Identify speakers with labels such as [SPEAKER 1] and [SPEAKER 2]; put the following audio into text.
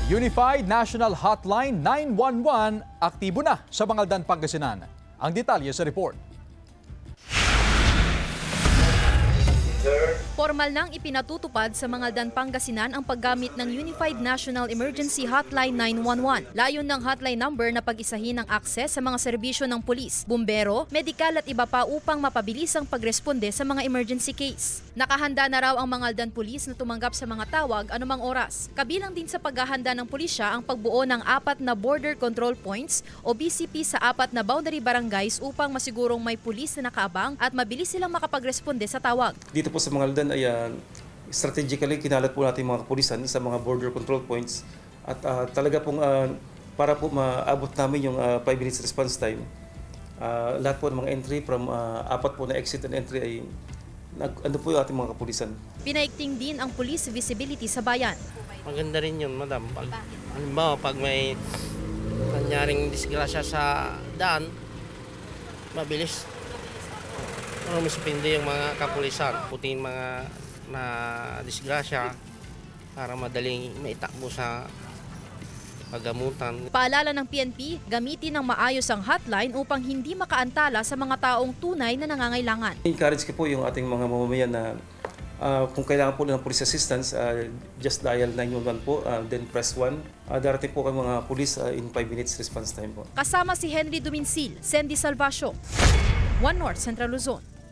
[SPEAKER 1] Unified National Hotline 911 aktibo na sa Bangaldan, Pangasinan. Ang detalye sa report.
[SPEAKER 2] Formal nang ipinatutupad sa Bangaldan, Pangasinan ang paggamit ng Unified National Emergency Hotline 911. Layon ng hotline number na pag-isahin ang akses sa mga serbisyo ng pulis, bumbero, medikal at iba pa upang mapabilis ang pagresponde sa mga emergency case. Nakahanda na raw ang Bangaldan Police na tumanggap sa mga tawag anumang oras. Kabilang din sa paghahanda ng pulisya ang pagbuo ng 4 na Border Control Points o BCP sa 4 na boundary barangays upang masigurong may pulis na nakaabang at mabilis silang makapagresponde sa tawag.
[SPEAKER 3] Dito po sa Bangaldan ay strategically kinalat po natin mga kapulisan sa mga border control points at talaga pong para po maabot namin yung 5 minutes response time. Lahat po ng mga entry from 4 po na exit and entry ay ano po yung ating mga kapulisan.
[SPEAKER 2] Pinaigting din ang police visibility sa bayan.
[SPEAKER 4] Maganda rin yun, madam. Halimbawa, pag may nangyaring disgrasya sa daan, mabilis. Misipindi yung mga kapulisan, putin mga na disgrasya para madaling maitakbo sa paggamutan.
[SPEAKER 2] Paalala ng PNP, gamitin ng maayos ang hotline upang hindi makaantala sa mga taong tunay na nangangailangan.
[SPEAKER 3] Encourage ko po yung ating mga mamamayan na kung kailangan po ng police assistance, just dial 911 po, then press 1. Darating po kayong mga police in 5 minutes response time po.
[SPEAKER 2] Kasama si Henry Duminsil, Sandy Salvacio, One North Central Luzon.